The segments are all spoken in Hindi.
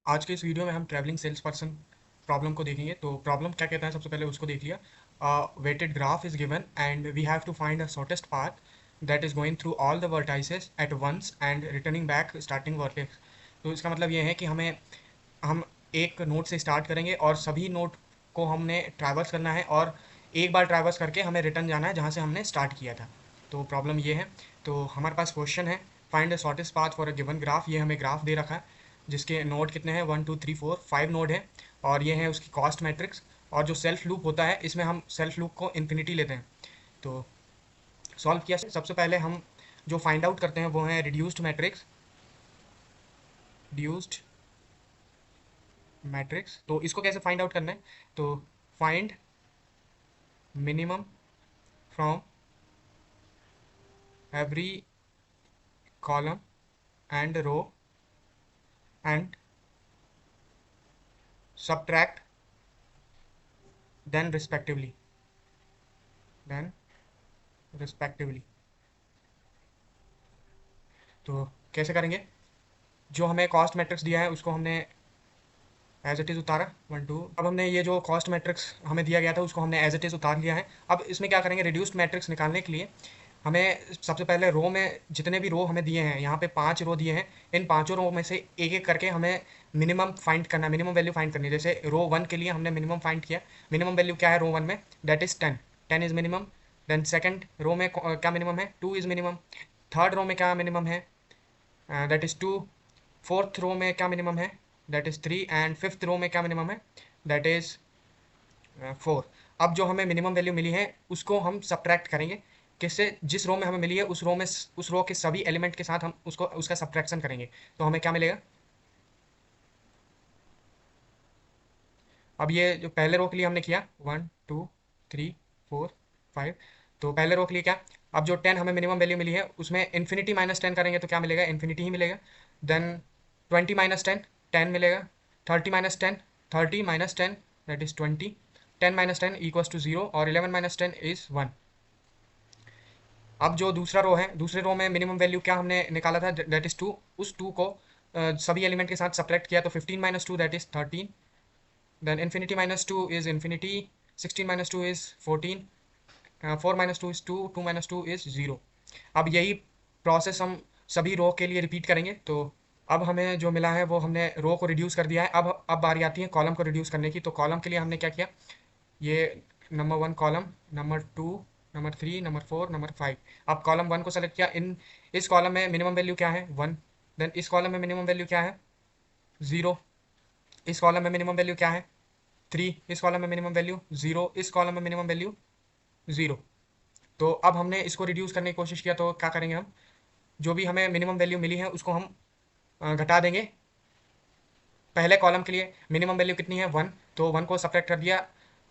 आज के इस वीडियो में हम ट्रैवलिंग सेल्स पर्सन प्रॉब्लम को देखेंगे। तो प्रॉब्लम क्या कहता है, सबसे पहले उसको देख लिया। Weighted graph is given and we have to find a shortest path that is going through all the vertices at once and returning back starting vertex. तो इसका मतलब ये है कि हम एक नोड से स्टार्ट करेंगे और सभी नोड को हमने ट्रैवर्स करना है और एक बार ट्रैवर्स करके हमें रिटर्न जाना है जहाँ से हमने स्टार्ट किया था। तो प्रॉब्लम ये है। तो हमारे पास क्वेश्चन है, find the shortest path for a given graph. ये हमें ग्राफ दे रखा है जिसके नोड कितने हैं, 1 2 3 4 5 नोड है और ये है उसकी कॉस्ट मैट्रिक्स। और जो सेल्फ लूप होता है इसमें हम सेल्फ लूप को इन्फिनिटी लेते हैं। तो सॉल्व किया, सबसे पहले हम जो फाइंड आउट करते हैं वो है रिड्यूस्ड मैट्रिक्स। रिड्यूस्ड मैट्रिक्स, तो इसको कैसे फाइंड आउट करना है? तो find minimum from every column and row and subtract then respectively। तो कैसे करेंगे? जो हमें कॉस्ट मैट्रिक्स दिया है उसको हमने एज इट इज़ उतारा 1 2। अब हमने ये जो कॉस्ट मैट्रिक्स हमें दिया गया था उसको हमने एज इट इज़ उतार लिया है। अब इसमें क्या करेंगे, रिड्यूस्ड मैट्रिक्स निकालने के लिए हमें सबसे पहले रो में जितने भी रो हमें दिए हैं, यहाँ पे 5 रो दिए हैं, इन पांचों रो में से एक एक करके हमें मिनिमम फाइंड करना है, मिनिमम वैल्यू फाइंड करनी है। जैसे रो 1 के लिए हमने मिनिमम फाइंड किया। मिनिमम वैल्यू क्या है रो 1 में? That is 10। 10 is minimum. Then second row में क्या मिनिमम है? 2 इज़ मिनिमम। थर्ड रो में क्या मिनिमम है? That is 2। फोर्थ रो में क्या मिनिमम है? That is 3। And fifth row में क्या मिनिमम है? That is 4। अब जो हमें मिनिमम वैल्यू मिली है उसको हम सब्ट्रैक्ट करेंगे। किससे? जिस रो में हमें मिली है उस रो में, उस रो के सभी एलिमेंट के साथ हम उसको उसका सब्ट्रैक्शन करेंगे। तो हमें क्या मिलेगा? अब ये जो पहले रो के लिए हमने किया 1 2 3 4 5, तो पहले रो के लिए क्या? अब जो 10 हमें मिनिमम वैल्यू मिली है उसमें इन्फिनिटी माइनस 10 करेंगे तो क्या मिलेगा? इन्फिनिटी ही मिलेगा। देन 20 माइनस 10, 10 मिलेगा। 30 minus 10, 30 minus 10 that is 20। 10 minus 10 equals to 0 और 11 माइनस 10 इज 1। अब जो दूसरा रो है, दूसरे रो में मिनिमम वैल्यू क्या हमने निकाला था? That is 2। उस 2 को सभी एलिमेंट के साथ सब्ट्रैक्ट किया तो 15 minus 2 that is 13। Then infinity minus 2 is infinity, 16 minus 2 is 14, 4 minus 2 is 2, 2 minus 2 is 0। अब यही प्रोसेस हम सभी रो के लिए रिपीट करेंगे। तो अब हमें जो मिला है वो हमने रो को रिड्यूस कर दिया है। अब बारी आती है कॉलम को रिड्यूस करने की। तो कॉलम के लिए हमने क्या किया? ये number 1 column, number 2, number 3, number 4, number 5। अब कॉलम 1 को सेलेक्ट किया। इस कॉलम में मिनिमम वैल्यू क्या है? 1। देन इस कॉलम में मिनिमम वैल्यू क्या है? 0। इस कॉलम में मिनिमम वैल्यू क्या है? 3। इस कॉलम में मिनिमम वैल्यू 0। इस कॉलम में मिनिमम वैल्यू 0। तो अब हमने इसको रिड्यूस करने की कोशिश किया तो क्या करेंगे हम? जो भी हमें मिनिमम वैल्यू मिली है उसको हम घटा देंगे। पहले कॉलम के लिए मिनिमम वैल्यू कितनी है? 1। तो 1 को सब्ट्रैक्ट कर दिया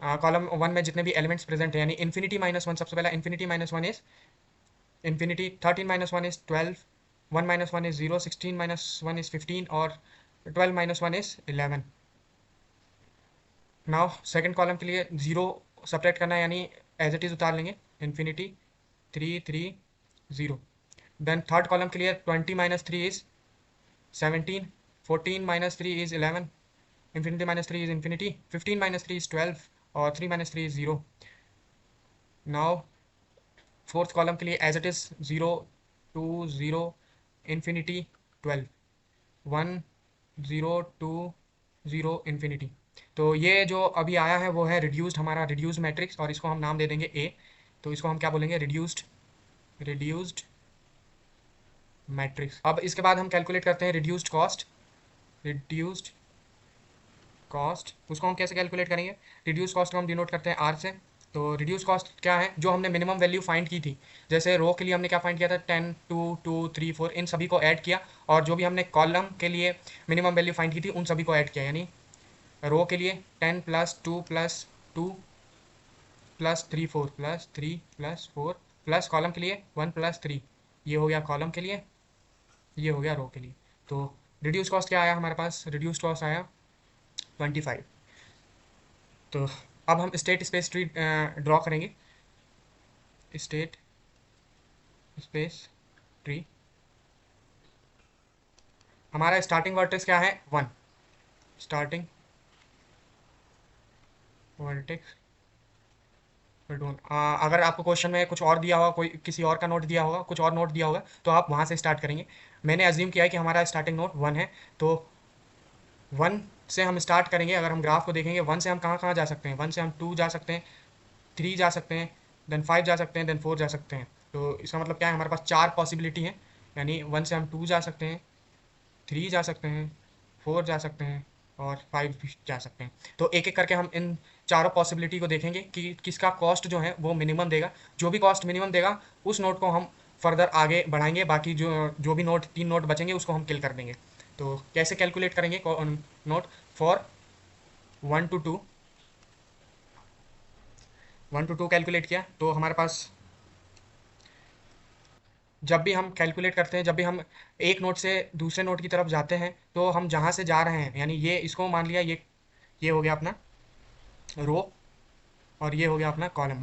कॉलम 1 में जितने भी एलिमेंट्स प्रेजेंट है, यानी इन्फिनिटी माइनस 1। सबसे पहला infinity minus 1 is infinity. 13 minus 1 is 12। 1 minus 1 is 0। 16 minus 1 is 15 और 12 minus 1 is 11। Now second column के लिए 0 सब्ट्रैक्ट करना है, यानी एज इट इज़ उतार लेंगे। इन्फिनिटी 3 3 0। देन थर्ड कॉलम के लिए 20 minus 3 is 17। 14 minus 3 is 11। Infinity minus 3 is infinity. 15 minus 3 is 12 और 3 minus 3 is 0। Now fourth column के लिए as it is 0 2 0 infinity 12। 1 0 2 0 infinity. तो ये जो अभी आया है वो है रिड्यूस्ड, हमारा रिड्यूस्ड मैट्रिक्स, और इसको हम नाम दे देंगे ए। तो इसको हम क्या बोलेंगे? Reduced matrix. अब इसके बाद हम कैलकुलेट करते हैं रिड्यूस्ड कॉस्ट। रिड्यूस्ड कॉस्ट उसको हम कैसे कैलकुलेट करेंगे? रिड्यूस कॉस्ट को हम डिनोट करते हैं आर से। तो रिड्यूस कॉस्ट क्या है? जो हमने मिनिमम वैल्यू फाइंड की थी, जैसे रो के लिए हमने क्या फाइंड किया था? 10 2 2 3 4, इन सभी को ऐड किया और जो भी हमने कॉलम के लिए मिनिमम वैल्यू फाइंड की थी उन सभी को ऐड किया। यानी रो के लिए 10 plus 2 plus 2 plus 3 4 plus 3 plus 4 plus column के लिए 1 प्लस 3। ये हो गया कॉलम के लिए, ये हो गया रो के लिए। तो रिड्यूस कॉस्ट क्या आया हमारे पास? रिड्यूस कॉस्ट आया 25। तो अब हम स्टेट स्पेस ट्री ड्रॉ करेंगे। स्टेट स्पेस ट्री, हमारा स्टार्टिंग वर्टेक्स क्या है? 1। स्टार्टिंग वर्टेक्स अगर आपको क्वेश्चन में कुछ और दिया होगा, कोई किसी और का नोट दिया होगा, कुछ और नोट दिया होगा, तो आप वहाँ से स्टार्ट करेंगे। मैंने अज्यूम किया है कि हमारा स्टार्टिंग नोट 1 है, तो 1 से हम स्टार्ट करेंगे। अगर हम ग्राफ को देखेंगे 1 से हम कहाँ कहाँ जा सकते हैं, 1 से हम 2 जा सकते हैं, 3 जा सकते हैं, देन 5 जा सकते हैं, देन 4 जा सकते हैं। तो इसका मतलब क्या है, हमारे पास 4 पॉसिबिलिटी हैं, यानी 1 से हम 2 जा सकते हैं, 3 जा सकते हैं, 4 जा सकते हैं और 5 भी जा सकते हैं। तो एक एक करके हम इन चारों पॉसिबिलिटी को देखेंगे कि किसका कॉस्ट जो है वो मिनिमम देगा। जो भी कॉस्ट मिनिमम देगा उस नोट को हम फर्दर आगे बढ़ाएंगे, बाकी जो जो भी नोट 3 नोट बचेंगे उसको हम किल कर देंगे। तो कैसे कैलकुलेट करेंगे note for 1 to 2, 1 to 2 calculate किया तो हमारे पास, जब भी हम कैलकुलेट करते हैं, जब भी हम एक नोट से दूसरे नोट की तरफ जाते हैं, तो हम जहाँ से जा रहे हैं, यानी ये इसको मान लिया, ये हो गया अपना रो और ये हो गया अपना कॉलम।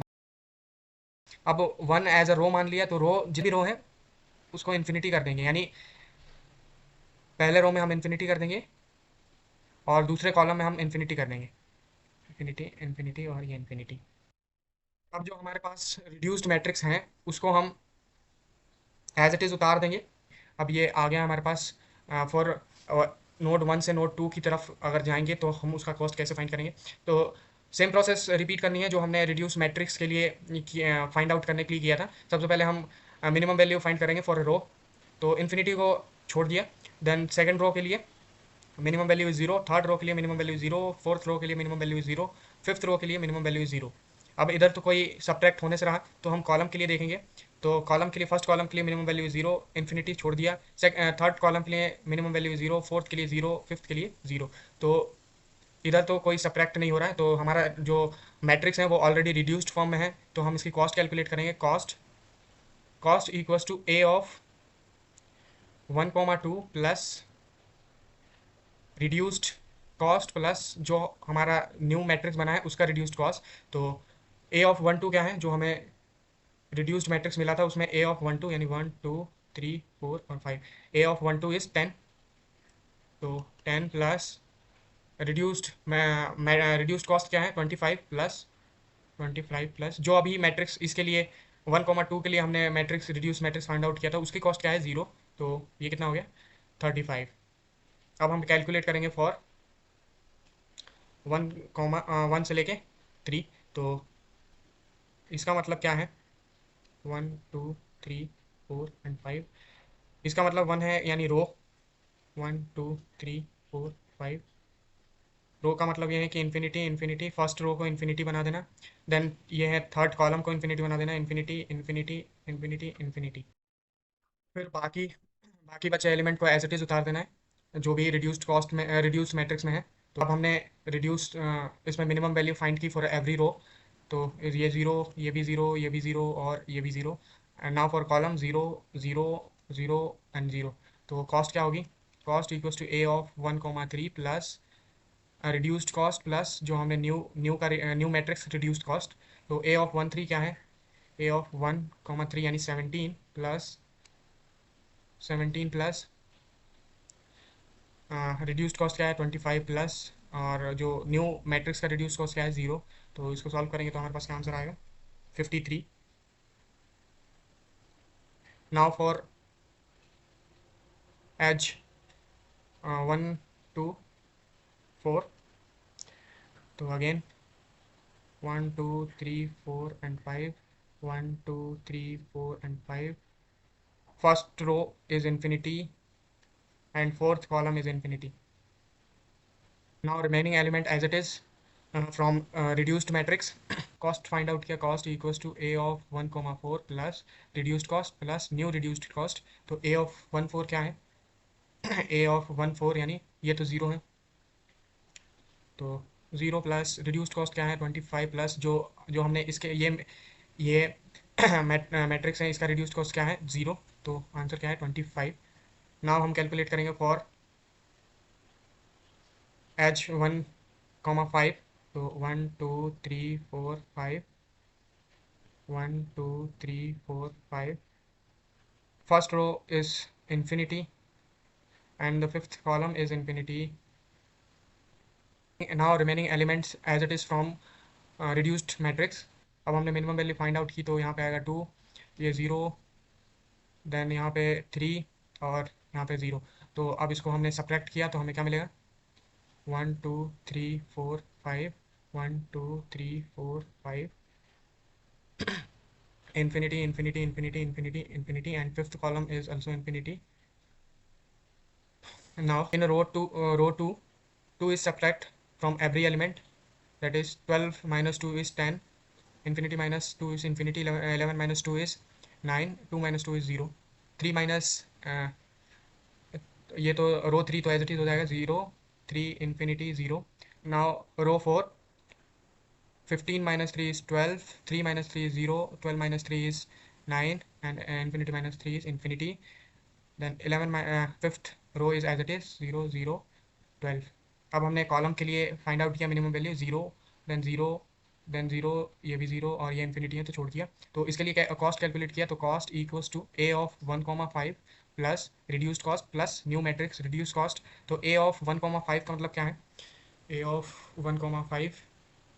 अब 1 एज अ रो मान लिया, तो रो जो भी रो है उसको इन्फिनिटी कर देंगे, यानी पहले रो में हम इन्फिनिटी कर देंगे और दूसरे कॉलम में हम इन्फिनिटी कर देंगे, इन्फिनिटी इन्फिनिटी और ये इन्फिनिटी। अब जो हमारे पास रिड्यूस्ड मैट्रिक्स हैं उसको हम एज इट इज़ उतार देंगे। अब ये आ गया हमारे पास। फॉर नोड 1 से नोड 2 की तरफ अगर जाएंगे तो हम उसका कॉस्ट कैसे फाइंड करेंगे, तो सेम प्रोसेस रिपीट करनी है जो हमने रिड्यूस मैट्रिक्स के लिए फाइंड आउट करने के लिए किया था। सबसे पहले हम मिनिमम वैल्यू फाइंड करेंगे फॉर रो, तो इन्फिनिटी को छोड़ दिया। देन सेकंड रो के लिए minimum value is 0, third row के लिए मिनिमम वैल्यू 0, फोर्थ रो के लिए मिनिमम वैल्यू 0, फिफ्थ रो के लिए मिनिमम वैल्यू 0। अब इधर तो कोई सब्ट्रैक्ट होने से रहा, तो हम कॉलम के लिए देखेंगे। तो कॉलम के लिए, फर्स्ट कॉलम के लिए मिनिमम वैल्यू 0, इन्फिनिटी छोड़ दिया। थर्ड कॉलम के लिए मिनिमम वैल्यू 0, फोर्थ के लिए 0, फिफ्थ के लिए 0। तो इधर तो कोई सब्ट्रैक्ट नहीं हो रहा है, तो हमारा जो मैट्रिक्स है वो ऑलरेडी रिड्यूस्ड फॉर्म में है। तो हम इसकी कॉस्ट कैलकुलेट करेंगे। Cost cost equals to A of 1,2 plus reduced cost plus जो हमारा न्यू मैट्रिक्स बना है उसका रिड्यूस्ड कॉस्ट। तो ए ऑफ 1,2 क्या है, जो हमें रिड्यूस्ड मैट्रिक्स मिला था उसमें ए ऑफ 1,2 यानी 1, 2, 3, 4 और 5, ए ऑफ 1,2 इज 10। तो 10 प्लस रिड्यूस्ड रिड्यूस्ड कॉस्ट क्या है, 25 प्लस 25 प्लस जो अभी मैट्रिक्स इसके लिए 1,2 के लिए हमने matrix reduce matrix find out किया था, उसकी कॉस्ट क्या है, 0। तो ये कितना हो गया, 35। अब हम कैलकुलेट करेंगे फॉर 1 से लेके 3। तो इसका मतलब क्या है, 1, 2, 3, 4 एंड 5। इसका मतलब 1 है यानी रो, 1, 2, 3, 4, 5। रो का मतलब ये है कि इन्फिनिटी इन्फिनिटी, फर्स्ट रो को इन्फिनिटी बना देना। देन ये है थर्ड कॉलम को इन्फिनिटी बना देना, इन्फिनिटी इन्फिनिटी इन्फिनिटी इन्फिनिटी। फिर बाकी बाकी बचे एलिमेंट को एज इट इज़ उतार देना है जो भी रिड्यूस्ड कॉस्ट में, रिड्यूस मैट्रिक्स में है। तो अब हमने रिड्यूस्ड इसमें मिनिमम वैल्यू फाइंड की फॉर एवरी रो। तो ये 0, ये भी 0, ये भी 0 और ये भी 0। And now for column 0, 0, 0 and 0। तो कॉस्ट क्या होगी, cost equals to A of 1,3 plus reduced cost plus जो हमने न्यू मैट्रिक्स रिड्यूस्ड कॉस्ट। तो ए ऑफ 1,3 क्या है, ए ऑफ 1,3 यानी 17 प्लस 17 प्लस रिड्यूस्ड कॉस्ट क्या है, 25 प्लस, और जो न्यू मैट्रिक्स का रिड्यूस कॉस्ट क्या है, 0। तो इसको सॉल्व करेंगे तो हमारे पास क्या आंसर आएगा, 53। Now for edge 1, 2, 4। तो again 1, 2, 3, 4 and 5, 1, 2, 3, 4 and 5। First row is infinity and fourth column is infinity. Now remaining element as it is from reduced matrix. Cost find out किया, cost equals to a of 1,4 plus reduced cost plus new reduced cost। तो a of 1,4 क्या है, a of 1,4 यानी ये तो 0 है, तो 0 प्लस रिड्यूस्ड कॉस्ट क्या है, 25 प्लस जो जो हमने इसके ये मैट्रिक्स है, इसका रिड्यूस्ड कॉस्ट क्या है, 0। तो आंसर क्या है, 25। नाउ हम कैलकुलेट करेंगे फॉर एच 1,5। तो 1, 2, 3, 4, 5, 1, 2, 3, 4, 5। First row is infinity and the fifth column is infinity now remaining elements as it is from reduced matrix. अब हमने मिनिमम वैल्यू फाइंड आउट की, तो यहाँ पे आएगा 2, ये 0, देन यहाँ पे 3 और यहाँ पे 0। तो अब इसको हमने सब्ट्रैक्ट किया तो हमें क्या मिलेगा, 1 2 3 4 5, 1 2 3 4 5, infinity infinity infinity infinity infinity, and fifth column is also infinity. Now in row 2, 2 is subtract from every element, that is 12 minus 2 is 10, infinity minus 2 is infinity, 11 minus 2 is 9, 2 minus 2 is 0, 3 minus ये तो रो 3 तो एज इट इज हो जाएगा 0, 3 infinity 0. Now row 4, 15 minus 3 is 12, 3 minus 3 is 0, 12 minus 3 is 9, and infinity minus 3 is infinity. Then 11 fifth row is as it is 0 0 12. अब हमने कॉलम के लिए फाइंड आउट किया मिनिमम वैल्यू 0, देन 0, देन 0, ये भी 0 और ये इन्फिनिटी है तो छोड़ दिया। तो इसके लिए कॉस्ट कैलकुलेट किया, तो cost equals to A of 1,5 plus reduced cost plus new matrix reduce cost. तो ए ऑफ 1,5 का मतलब क्या है, A of 1,5,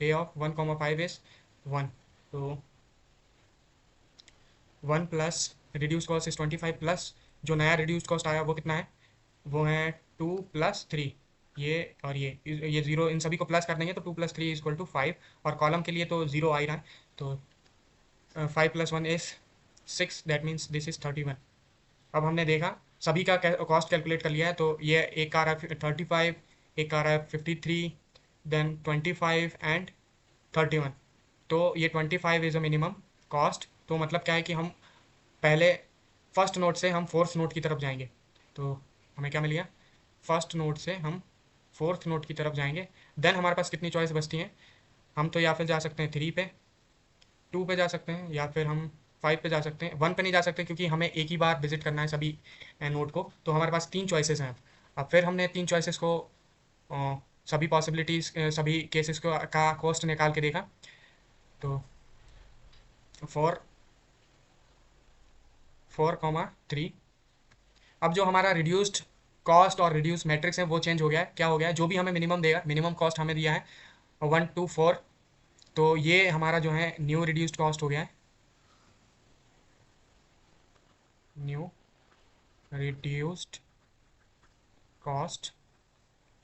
A of 1,5 is 1, तो 1 plus reduce cost is 25 plus जो नया रिड्यूस कॉस्ट आया वो कितना है, वो है 2 प्लस 3, ये और ये 0, इन सभी को प्लस कर देंगे तो 2 प्लस 3 इज इक्वल टू 5, और कॉलम के लिए तो 0 आ ही रहा है, तो 5 plus 1 is 6, that means this is 31। अब हमने देखा सभी का कॉस्ट कैलकुलेट कर लिया है, तो ये एक का आ रहा है 35, एक का आ रहा है 53, देन 25 एंड 31। तो ये 25 इज़ अ मिनिमम कॉस्ट, तो मतलब क्या है कि हम पहले फर्स्ट नोट से हम फोर्थ नोट की तरफ जाएंगे, तो हमें क्या मिल गया, फर्स्ट नोट से हम फोर्थ नोट की तरफ जाएंगे। देन हमारे पास कितनी चॉइस बचती हैं, हम तो या फिर जा सकते हैं 3 पे, 2 पे जा सकते हैं, या फिर हम 5 पे जा सकते हैं, 1 पे नहीं जा सकते क्योंकि हमें एक ही बार विजिट करना है सभी नोट को। तो हमारे पास 3 चॉइसेस हैं। अब फिर हमने 3 चॉइसेस को सभी पॉसिबिलिटीज़ सभी केसेस को का कॉस्ट निकाल के देखा, तो 4,3। अब जो हमारा रिड्यूस्ड कॉस्ट और रिड्यूस मैट्रिक्स है वो चेंज हो गया है, क्या हो गया है, जो भी हमें मिनिमम देगा, मिनिमम कॉस्ट हमें दिया है 1 2 4, तो ये हमारा जो है न्यू रिड्यूस्ड कॉस्ट हो गया है, न्यू रिड्यूस्ड कॉस्ट,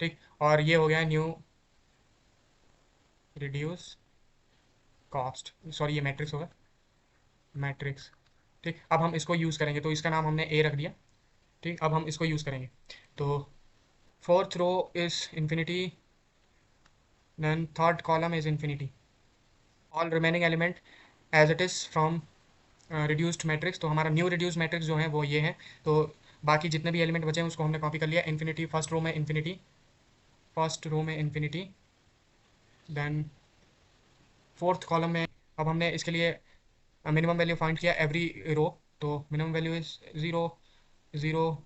ठीक, और ये हो गया है न्यू रिड्यूस कॉस्ट, सॉरी ये मैट्रिक्स होगा, मैट्रिक्स, ठीक। अब हम इसको यूज़ करेंगे, तो इसका नाम हमने ए रख दिया, ठीक। अब हम इसको यूज़ करेंगे, तो fourth row is infinity, then third column is infinity, all remaining element as it is from reduced matrix। तो हमारा न्यू reduced matrix जो है वो ये है, तो बाकी जितने भी एलिमेंट बचे हैं उसको हमने कॉपी कर लिया, infinity फर्स्ट रो में infinity, फर्स्ट रो में infinity, देन फोर्थ कॉलम में। अब हमने इसके लिए मिनिमम वैल्यू फाइंड किया एवरी रो, तो minimum value is 0 0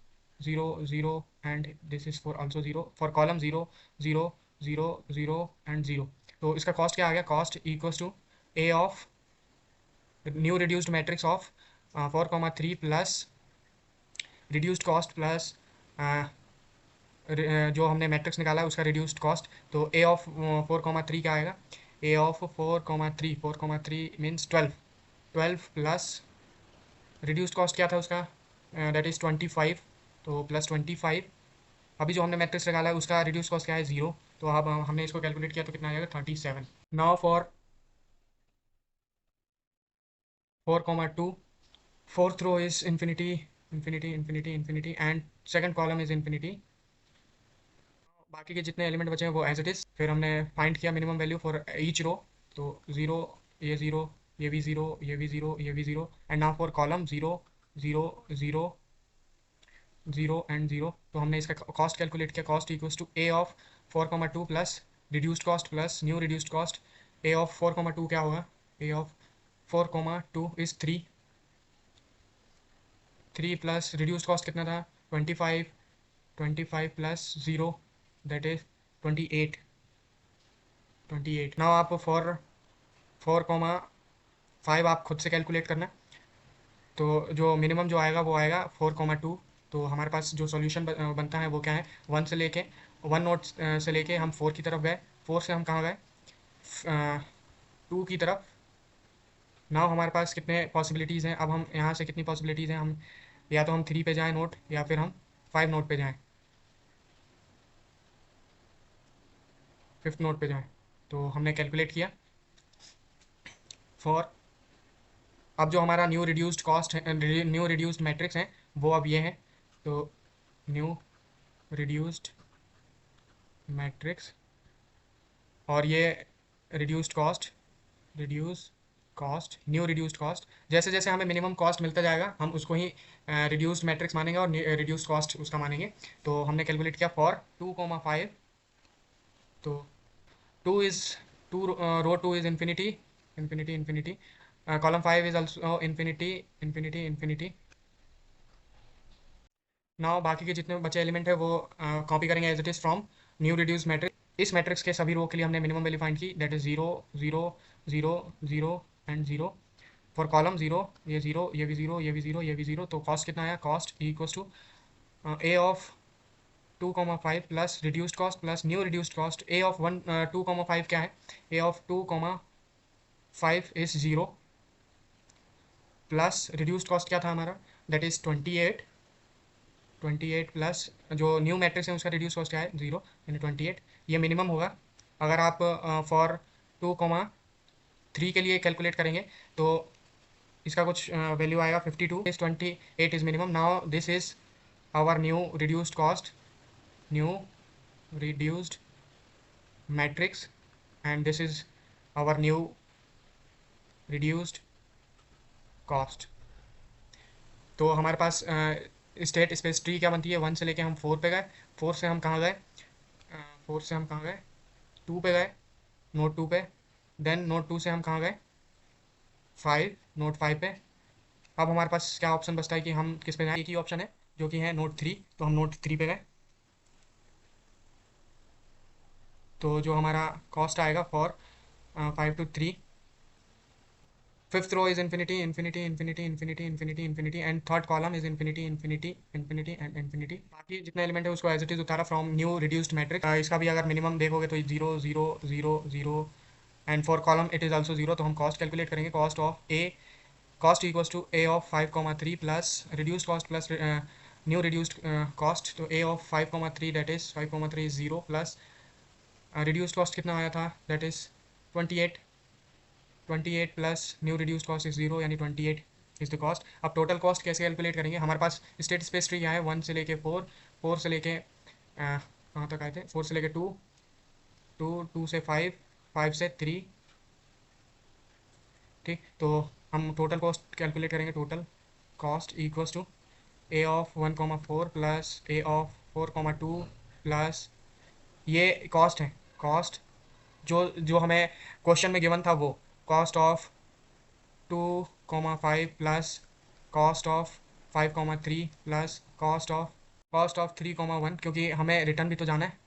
0 0 and this is for also 0, for column 0 0 0 0 and 0। तो इसका कॉस्ट क्या आ गया, cost equals to A of new reduced matrix of 4,3 plus reduced cost plus जो हमने मैट्रिक्स निकाला है उसका रिड्यूस्ड कॉस्ट। तो ए ऑफ 4,3 क्या आएगा, A of 4,3 means 12, 12 plus reduced cost क्या था उसका, दैट इज़ 25, तो प्लस 25, अभी जो हमने मैट्रिक्स निकाला है उसका रिड्यूस कॉस्ट क्या है 0, तो अब हमने इसको कैलकुलेट किया तो कितना आ जाएगा 37। Now for 4,2, fourth row is infinity infinity infinity infinity and second column is infinity। बाकी के जितने एलिमेंट बचे हैं वो एज इट इज़। फिर हमने फाइंड किया minimum value for each row, तो 0, ये 0, ये भी 0, ये भी 0, ये भी 0, and now for column 0 0 0 0 and 0। तो हमने इसका कॉस्ट कैलकुलेट किया, cost equals to A of 4,2 plus reduced cost plus new reduced cost. A of 4,2 क्या होगा, A of 4,2 is 3, 3 plus reduced cost कितना था 25, 25 प्लस 0 दैट इज 28, 28। नाउ आप फॉर 4,5 आप खुद से कैलकुलेट करना, तो जो मिनिमम जो आएगा वो आएगा 4,2। तो हमारे पास जो सॉल्यूशन बनता है वो क्या है, 1 से लेके 1 नोट से लेके हम 4 की तरफ गए, 4 से हम कहाँ गए, 2 की तरफ। नाउ हमारे पास कितने पॉसिबिलिटीज़ हैं, अब हम यहाँ से कितनी पॉसिबिलिटीज़ हैं, हम या तो हम 3 पे जाएँ नोट, या फिर हम 5 नोट पे जाएँ, 5th नोट पे जाएँ। तो हमने कैलकुलेट किया फॉर, अब जो हमारा न्यू रिड्यूस्ड कॉस्ट है, न्यू रिड्यूस्ड मैट्रिक्स हैं, वो अब ये हैं। तो न्यू रिड्यूस्ड मैट्रिक्स, और ये reduced cost, reduce cost, new reduced cost, जैसे जैसे हमें मिनिमम कॉस्ट मिलता जाएगा हम उसको ही रिड्यूस्ड मैट्रिक्स मानेंगे और रिड्यूस्ड कॉस्ट उसका मानेंगे। तो हमने कैलकुलेट किया फॉर 2,5। तो 2 is 2, row 2 is infinity, infinity infinity, column 5 is also infinity infinity infinity. Now बाकी के जितने बचे एलिमेंट है वो कॉपी करेंगे as it is from new reduce matrix. इस मैट्रिक्स के सभी रो के लिए हमने मिनिमम वैल्यू फाइंड की, that is 0 0 0 0 and 0। For column 0, ये 0, ये भी 0, ये भी 0, ये भी 0। तो कॉस्ट कितना आया, cost equals to A of 2,5 plus reduced cost plus new reduced cost. A of 2,5 क्या है, A of 2,5 is 0 plus reduced cost क्या था हमारा, दैट इज 28, 28 प्लस जो न्यू मैट्रिक्स है उसका रिड्यूस कॉस्ट क्या है, 0, यानी 28। ये मिनिमम होगा। अगर आप फॉर 2,3 के लिए कैलकुलेट करेंगे तो इसका कुछ वैल्यू आएगा 52, इस 28 is minimum. Now this is our new reduced cost, new reduced matrix, and this is our new reduced cost. तो हमारे पास स्टेट स्पेस ट्री क्या बनती है, 1 से लेके हम 4 पे गए, 4 से हम कहाँ गए, 4 से हम कहाँ गए, 2 पे गए, नोट 2 पे। देन नोट 2 से हम कहाँ गए, 5, नोट 5 पे। अब हमारे पास क्या ऑप्शन बचता है कि हम किस पे जाएं, एक ही ऑप्शन है जो कि है नोट 3, तो हम नोट 3 पे गए। तो जो हमारा कॉस्ट आएगा for 5 to 3, fifth row is infinity infinity infinity infinity infinity infinity, and third column is infinity infinity infinity and infinity. बाकी जितने एलिमेंट है उसको एज इट इज उतारा फ्रॉम न्यू रिड्यूस्ड मैट्रिक्स। इसका भी अगर मिनिमम देखोगे तो 0 0 0 0, and for column it is also 0। तो हम कॉस्ट कैलकुलेट करेंगे, cost of A, cost equals to A of 5,3 plus reduced cost plus new reduced cost. तो A of 5,3 that is 5,3 is 0 plus reduced cost कितना आया था, that is 28, 28 plus new reduced cost is 0, यानी 28 इज द कॉस्ट। अब टोटल कॉस्ट कैसे कैलकुलेट करेंगे, हमारे पास स्टेट स्पेस ट्री यहाँ है, 1 से लेके 4, 4 से लेके कहाँ तक आए थे, 4 से लेके 2, 2, 2 से 5, 5 से 3। ठीक, तो हम टोटल कॉस्ट कैलकुलेट करेंगे, total cost equals to A of 1,4 plus A of 4,2 plus, ये कॉस्ट है, कॉस्ट जो जो हमें क्वेश्चन में गिवन था वो, cost of 2,5 plus cost of 5,3 plus cost of 3,1, क्योंकि हमें रिटर्न भी तो जाना है।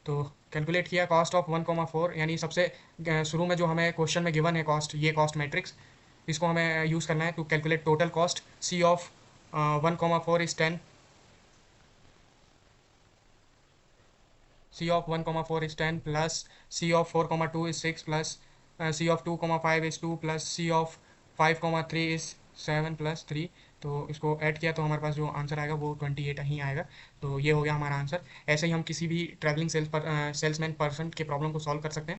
तो कैलकुलेट किया कॉस्ट ऑफ 1,4, यानी सबसे शुरू में जो हमें क्वेश्चन में गिवन है कॉस्ट, ये कॉस्ट मैट्रिक्स, इसको हमें यूज़ करना है to calculate total cost. C of 1,4 is 10, C of 1,4 is 10 plus C of 4,2 is 6 plus C of 2,5 is 2 plus C of 5,3 is 7 plus 3। तो इसको ऐड किया तो हमारे पास जो आंसर आएगा वो 28 ही आएगा। तो ये हो गया हमारा आंसर। ऐसे ही हम किसी भी ट्रैवलिंग सेल्समैन पर्सन के प्रॉब्लम को सॉल्व कर सकते हैं।